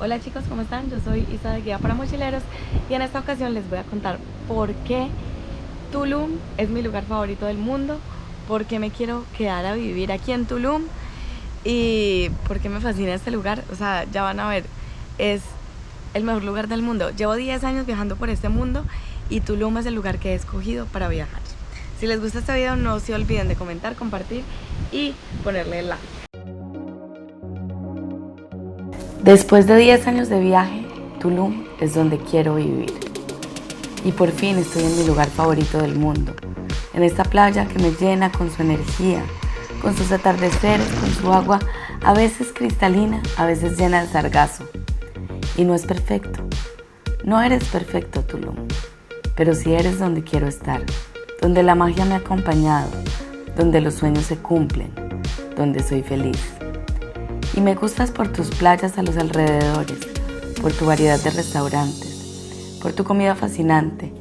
Hola chicos, ¿cómo están? Yo soy Isa de Guía para Mochileros y en esta ocasión les voy a contar por qué Tulum es mi lugar favorito del mundo, por qué me quiero quedar a vivir aquí en Tulum y por qué me fascina este lugar. O sea, ya van a ver, es el mejor lugar del mundo. Llevo 10 años viajando por este mundo y Tulum es el lugar que he escogido para viajar. Si les gusta este video, no se olviden de comentar, compartir y ponerle like. Después de 10 años de viaje, Tulum es donde quiero vivir. Y por fin estoy en mi lugar favorito del mundo, en esta playa que me llena con su energía, con sus atardeceres, con su agua a veces cristalina, a veces llena de sargazo. Y no es perfecto, no eres perfecto, Tulum, pero sí eres donde quiero estar, donde la magia me ha acompañado, donde los sueños se cumplen, donde soy feliz. Y me gustas por tus playas a los alrededores, por tu variedad de restaurantes, por tu comida fascinante.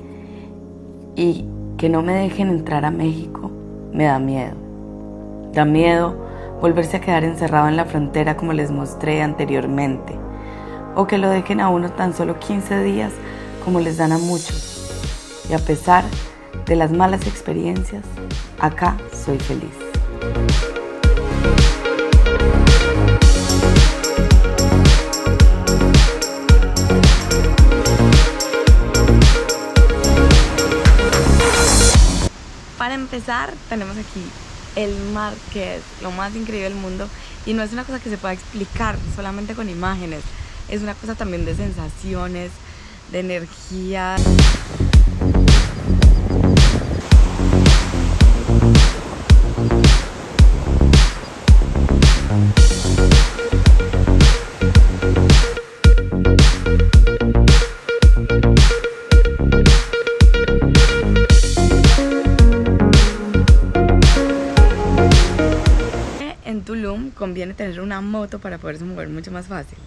Y que no me dejen entrar a México me da miedo. Da miedo volverse a quedar encerrado en la frontera como les mostré anteriormente. O que lo dejen a uno tan solo 15 días como les dan a muchos. Y a pesar de las malas experiencias, acá soy feliz. Para empezar, tenemos aquí el mar, que es lo más increíble del mundo y no es una cosa que se pueda explicar solamente con imágenes, es una cosa también de sensaciones, de energía. En Tulum conviene tener una moto para poderse mover mucho más fácil.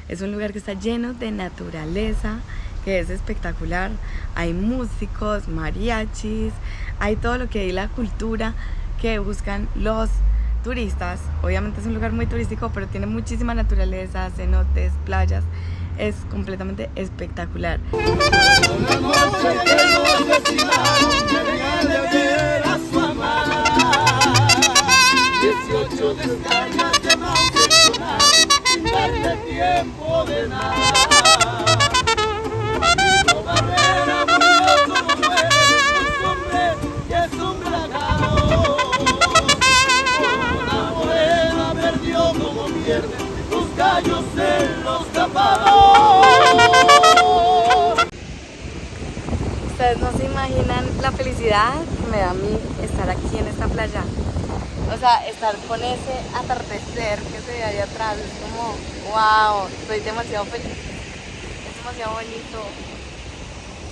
Es un lugar que está lleno de naturaleza, que es espectacular. Hay músicos, mariachis, hay todo lo que hay, la cultura que buscan los turistas. Obviamente es un lugar muy turístico, pero tiene muchísima naturaleza, cenotes, playas. Es completamente espectacular. Una noche que nos asesinaron, me regale ver a su amada. 18 descargas de más personal, sin darle tiempo de nada. Amigo Barrera murió como muere, es hombre y es un bragado. Una morena perdió como pierde, los gallos en los tapados. Ustedes no se imaginan la felicidad que me da a mí estar aquí en esta playa. O sea, estar con ese atardecer que se ve ahí atrás, es como, wow, estoy demasiado feliz, es demasiado bonito,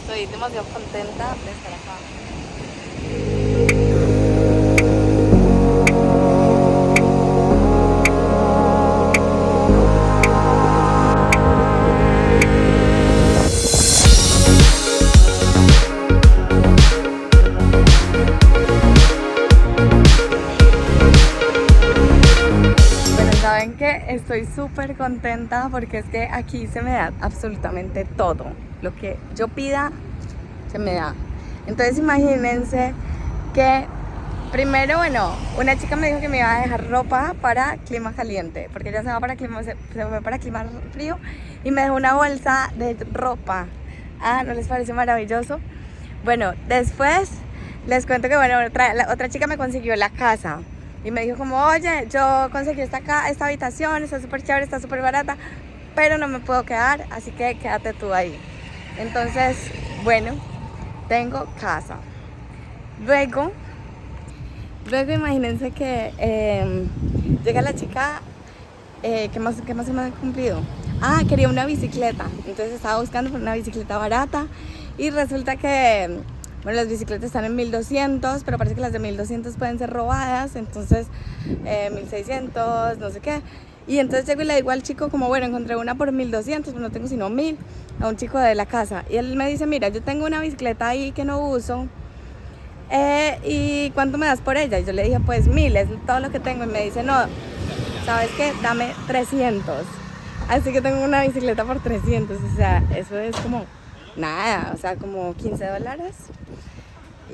estoy demasiado contenta de estar acá. Saben que estoy súper contenta porque es que aquí se me da absolutamente todo. Lo que yo pida, se me da. Entonces imagínense que primero, bueno, una chica me dijo que me iba a dejar ropa para clima caliente, porque ella se fue para clima frío y me dejó una bolsa de ropa. Ah, ¿no les parece maravilloso? Bueno, después les cuento que bueno, otra chica me consiguió la casa. Y me dijo como, oye, yo conseguí esta habitación, está súper chévere, está súper barata, pero no me puedo quedar, así que quédate tú ahí. Entonces, bueno, tengo casa. Luego imagínense que llega la chica, ¿qué más se me ha cumplido? Ah, quería una bicicleta, entonces estaba buscando por una bicicleta barata y resulta que... Bueno, las bicicletas están en 1200, pero parece que las de 1200 pueden ser robadas, entonces 1600, no sé qué. Y entonces llego y le digo al chico como, bueno, encontré una por 1200, pero no tengo sino 1000, a un chico de la casa. Y él me dice, mira, yo tengo una bicicleta ahí que no uso, ¿y cuánto me das por ella? Y yo le dije, pues 1000, es todo lo que tengo. Y me dice, no, ¿sabes qué? Dame 300. Así que tengo una bicicleta por 300, o sea, eso es como nada, o sea, como $15.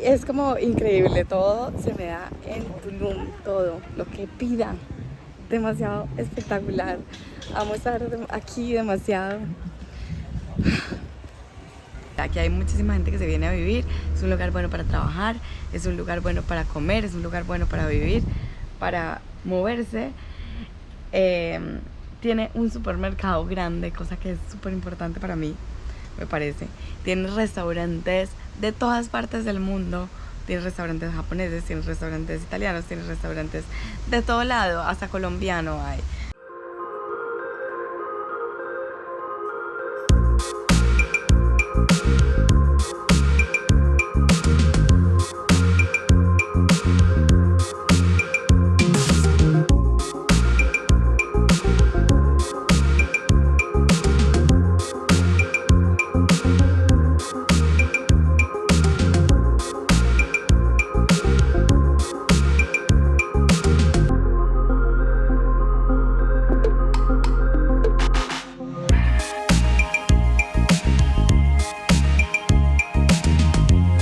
Es como increíble, todo se me da en Tulum, todo lo que pida, demasiado espectacular. Amo estar aquí demasiado. Aquí hay muchísima gente que se viene a vivir, es un lugar bueno para trabajar, es un lugar bueno para comer, es un lugar bueno para vivir, para moverse. Tiene un supermercado grande, cosa que es súper importante para mí, me parece. Tiene restaurantes de todas partes del mundo, tiene restaurantes japoneses, tiene restaurantes italianos, tiene restaurantes de todo lado, hasta colombiano hay.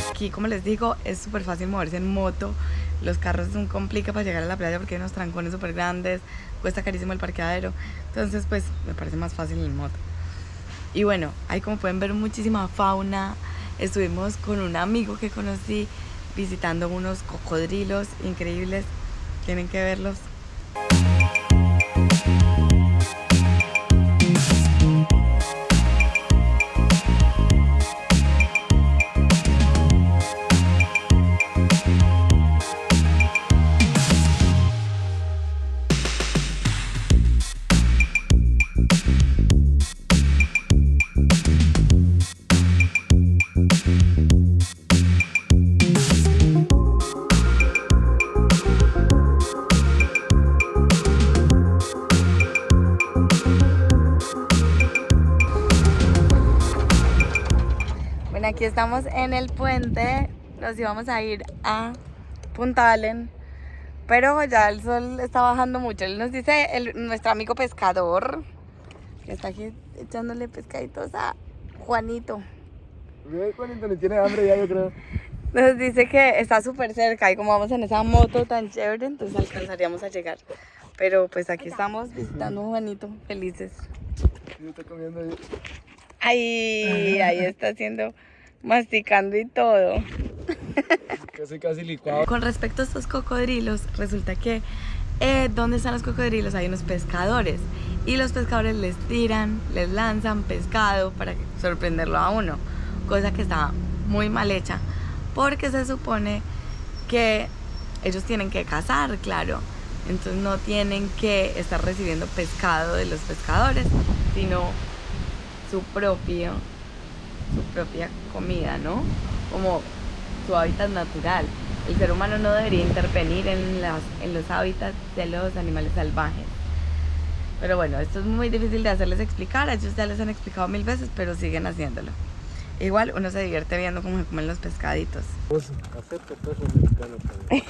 Aquí, como les digo, es súper fácil moverse en moto. Los carros son complicados para llegar a la playa porque hay unos trancones súper grandes, cuesta carísimo el parqueadero. Entonces, pues, me parece más fácil en moto. Y bueno, ahí como pueden ver muchísima fauna. Estuvimos con un amigo que conocí visitando unos cocodrilos increíbles. Tienen que verlos. Bueno, aquí estamos en el puente, nos íbamos a ir a Punta Allen, pero ya el sol está bajando mucho. Él nos dice, nuestro amigo pescador, que está aquí echándole pescaditos a Juanito. Juanito le tiene hambre ya, yo creo. Nos dice que está súper cerca y como vamos en esa moto tan chévere, entonces alcanzaríamos a llegar. Pero pues aquí estamos visitando a Juanito, felices. Sí, está comiendo ahí. Ahí está haciendo, masticando y todo. Casi licuado. Con respecto a estos cocodrilos, resulta que ¿dónde están los cocodrilos? Hay unos pescadores y los pescadores les tiran, les lanzan pescado para sorprenderlo a uno, cosa que está muy mal hecha porque se supone que ellos tienen que cazar, claro, entonces no tienen que estar recibiendo pescado de los pescadores, sino su propia comida, ¿no? Como su hábitat natural. El ser humano no debería intervenir en los hábitats de los animales salvajes. Pero bueno, esto es muy difícil de hacerles explicar, a ellos ya les han explicado 1000 veces, pero siguen haciéndolo. Igual uno se divierte viendo cómo se comen los pescaditos. Acepto pesos mexicanos también.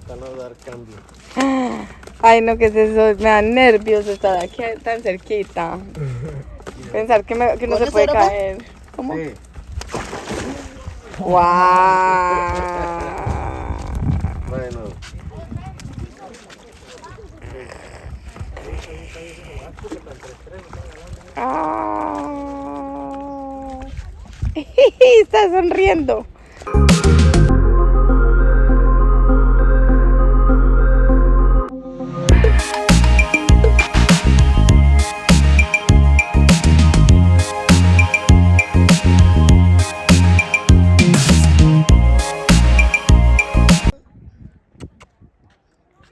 Para no dar cambio. Ay, no, ¿qué es eso? Me da nervios estar aquí tan cerquita. Pensar que no se puede caer. ¿Cómo? Sí. ¡Wow! Bueno. Ah. Está sonriendo.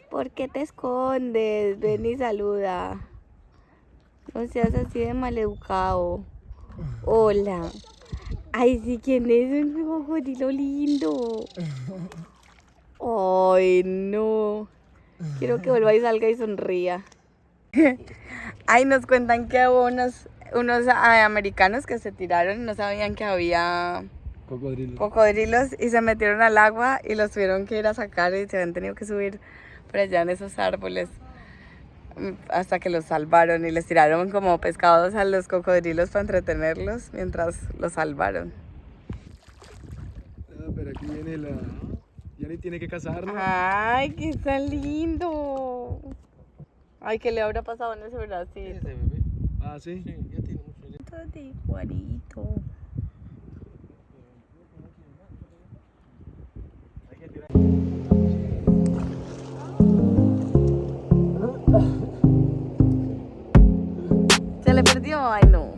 ¿Por qué te escondes? Ven y saluda. No seas así de maleducado. Hola. Ay, sí, ¿quién es? Un cocodrilo lindo. Ay, no. Quiero que vuelva y salga y sonría. Ay, nos cuentan que hubo unos americanos que se tiraron y no sabían que había cocodrilos y se metieron al agua y los tuvieron que ir a sacar y se habían tenido que subir por allá en esos árboles. hasta que los salvaron y les tiraron como pescados a los cocodrilos para entretenerlos mientras los salvaron. Ah, pero aquí viene la... Ya ni tiene que cazar, ¿no? Ay, qué tan lindo. Ay, ¿qué le habrá pasado en ese bracito? Ah, sí. Sí, ya tiene mucho. Todo de Juanito. ¿Se le perdió? Ay, no.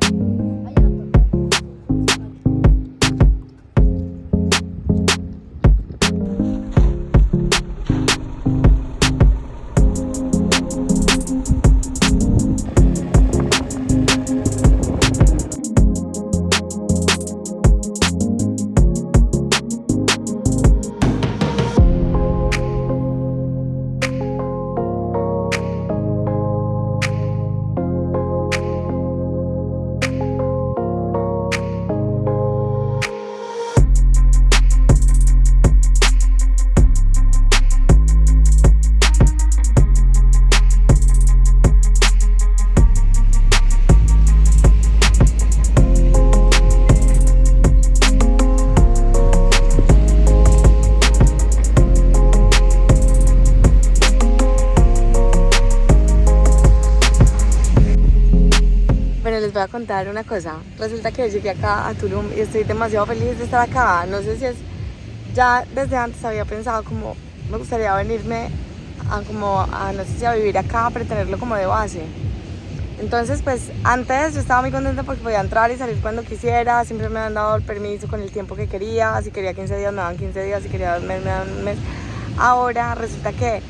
Bueno, les voy a contar una cosa. Resulta que llegué acá a Tulum y estoy demasiado feliz de estar acá. No sé si es... Ya desde antes había pensado como... Me gustaría venirme a no sé si a vivir acá, pero tenerlo como de base. Entonces, pues, antes yo estaba muy contenta porque podía entrar y salir cuando quisiera. Siempre me han dado el permiso con el tiempo que quería. Si quería 15 días, me daban 15 días. Si quería 2 meses, me daban 1 mes. Ahora resulta que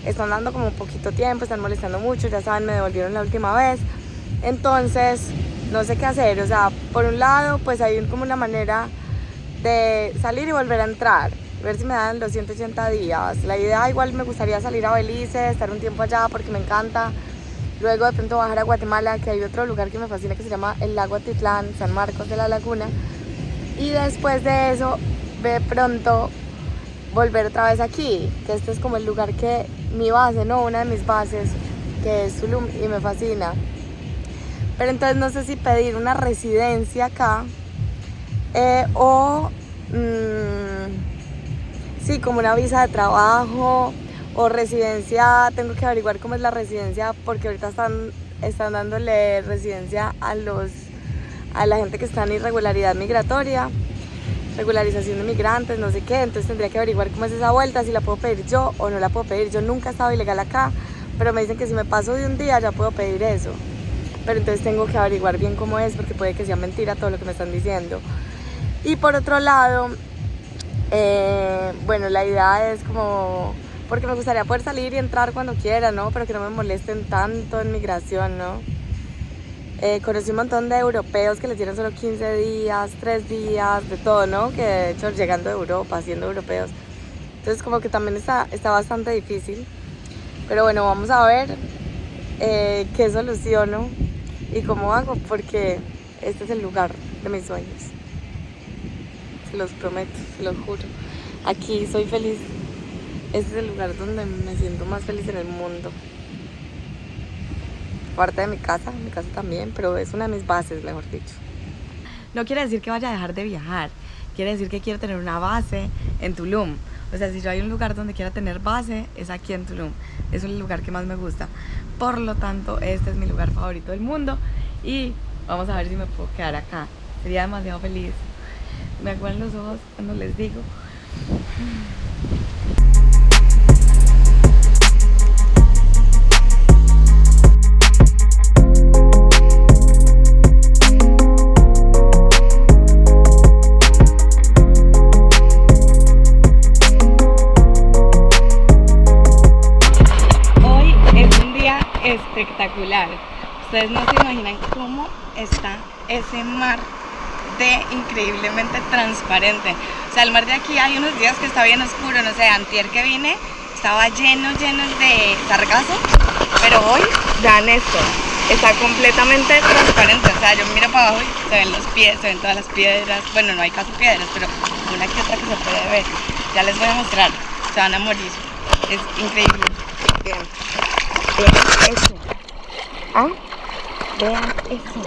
están dando como poquito tiempo, están molestando mucho. Ya saben, me devolvieron la última vez. Entonces, no sé qué hacer. O sea, por un lado, pues hay como una manera de salir y volver a entrar. Ver si me dan los 180 días. La idea igual me gustaría salir a Belice, estar un tiempo allá porque me encanta. Luego de pronto bajar a Guatemala, que hay otro lugar que me fascina que se llama el lago Atitlán, San Marcos de la Laguna. Y después de eso, de pronto volver otra vez aquí, que este es como el lugar que mi base, ¿no? Una de mis bases, que es Tulum y me fascina. Pero entonces no sé si pedir una residencia acá sí, como una visa de trabajo o residencia. Tengo que averiguar cómo es la residencia porque ahorita están dándole residencia a la gente que está en irregularidad migratoria, regularización de migrantes, no sé qué. Entonces tendría que averiguar cómo es esa vuelta, si la puedo pedir yo o no la puedo pedir. Yo nunca he estado ilegal acá, pero me dicen que si me paso de un día ya puedo pedir eso. Pero entonces tengo que averiguar bien cómo es porque puede que sea mentira todo lo que me están diciendo. Y por otro lado, bueno, la idea es como... Porque me gustaría poder salir y entrar cuando quiera, ¿no? Pero que no me molesten tanto en migración, ¿no? Conocí un montón de europeos que les dieron solo 15 días, 3 días, de todo, ¿no? Que de hecho llegando de Europa, siendo europeos. Entonces como que también está bastante difícil. Pero bueno, vamos a ver qué soluciono y cómo hago, porque este es el lugar de mis sueños. Se los prometo, se los juro. Aquí soy feliz. Este es el lugar donde me siento más feliz en el mundo. Aparte de mi casa también, pero es una de mis bases, mejor dicho. No quiere decir que vaya a dejar de viajar. Quiere decir que quiero tener una base en Tulum. O sea, si yo hay un lugar donde quiera tener base, es aquí en Tulum. Es el lugar que más me gusta. Por lo tanto, este es mi lugar favorito del mundo. Y vamos a ver si me puedo quedar acá. Sería demasiado feliz. Me aguan los ojos cuando les digo. Hoy es un día espectacular. Ustedes no se imaginan cómo está ese mar de increíblemente transparente. O sea, el mar de aquí hay unos días que está bien oscuro, no sé, antier que vine estaba lleno de sargazo, pero hoy, vean esto, está completamente transparente. O sea, yo miro para abajo y se ven los pies, se ven todas las piedras. Bueno, no hay casi piedras, pero una que otra que se puede ver. Ya les voy a mostrar, se van a morir, es increíble. Bien. Vean eso. ¿Ah? Vean eso.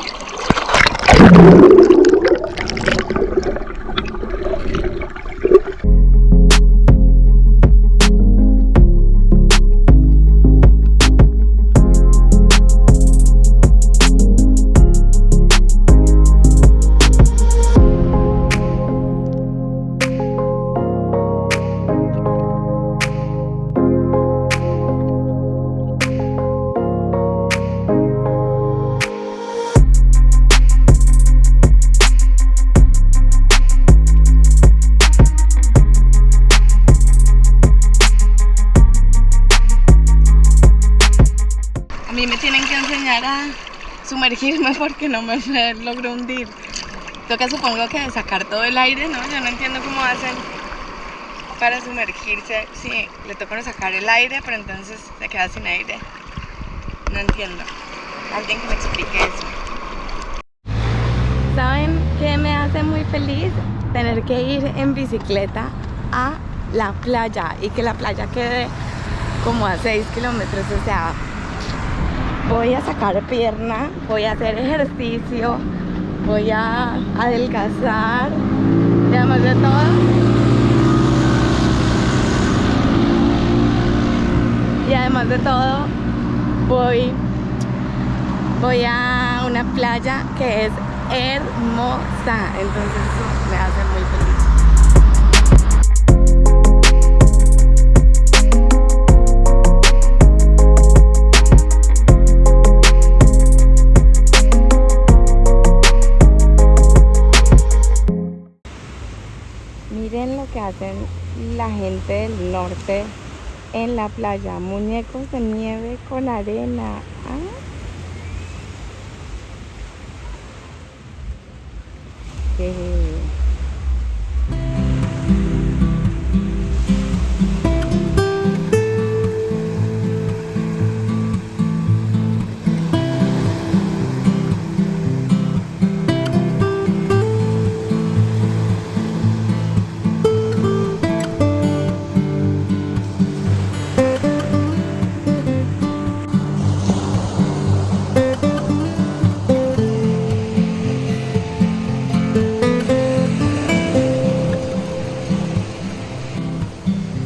A mí me tienen que enseñar a sumergirme porque no me logro hundir. Toca, supongo que sacar todo el aire, ¿no? Yo no entiendo cómo hacen para sumergirse. Sí, le toca uno sacar el aire, pero entonces se queda sin aire. No entiendo. Alguien que me explique eso. ¿Saben qué me hace muy feliz? Tener que ir en bicicleta a la playa y que la playa quede como a 6 kilómetros, o sea, voy a sacar pierna, voy a hacer ejercicio, voy a adelgazar y además de todo voy a una playa que es hermosa, entonces eso me hace muy feliz. Miren lo que hacen la gente del norte en la playa, muñecos de nieve con arena. ¿Ah?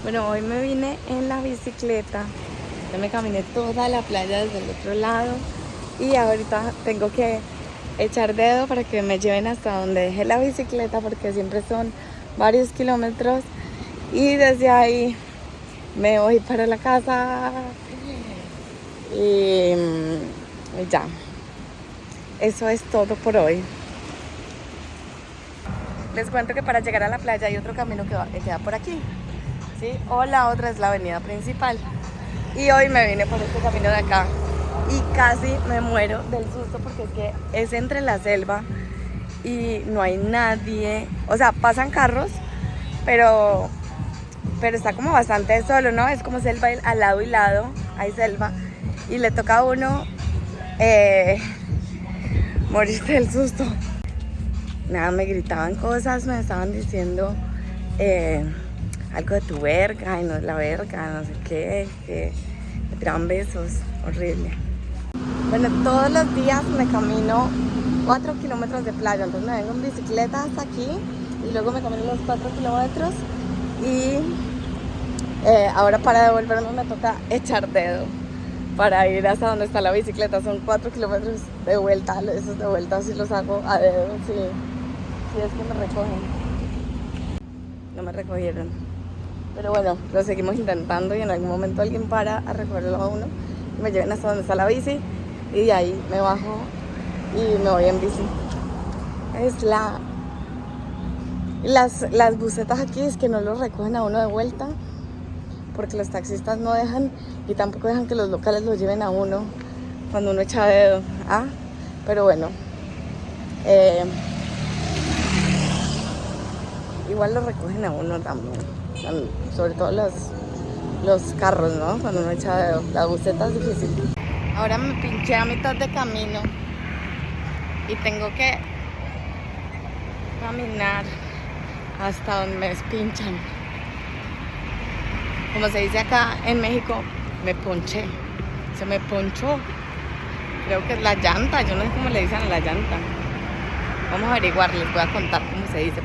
Bueno, hoy me vine en la bicicleta, yo me caminé toda la playa desde el otro lado y ahorita tengo que echar dedo para que me lleven hasta donde dejé la bicicleta porque siempre son varios kilómetros y desde ahí me voy para la casa y ya, eso es todo por hoy. Les cuento que para llegar a la playa hay otro camino que queda por aquí, ¿sí? O la otra es la avenida principal. Y hoy me vine por este camino de acá y casi me muero del susto porque es que es entre la selva y no hay nadie. O sea, pasan carros, pero está como bastante solo, ¿no? Es como selva al lado y lado, hay selva. Y le toca a uno morirse del susto. Nada, me gritaban cosas, me estaban diciendo algo de tu verga, y no es la verga, no sé qué, que me tiraban besos, horrible. Bueno, todos los días me camino 4 kilómetros de playa, entonces me vengo en bicicleta hasta aquí y luego me camino los 4 kilómetros y ahora para devolverme me toca echar dedo para ir hasta donde está la bicicleta. Son 4 kilómetros de vuelta, esos de vuelta sí los hago a dedo, sí es que me recogen. No me recogieron, pero bueno, lo seguimos intentando y en algún momento alguien para a recogerlo a uno y me lleven hasta donde está la bici y de ahí me bajo y me voy en bici. Es las busetas aquí es que no los recogen a uno de vuelta porque los taxistas no dejan y tampoco dejan que los locales lo lleven a uno cuando uno echa dedo. Pero bueno, igual lo recogen a uno también, sobre todo los carros, ¿no? Cuando uno echa dedo, la buseta es difícil. Ahora me pinché a mitad de camino y tengo que caminar hasta donde me despinchan. Como se dice acá en México, me ponché. Se me ponchó. Creo que es la llanta, yo no sé cómo le dicen a la llanta. Vamos a averiguar, les voy a contar cómo se dice.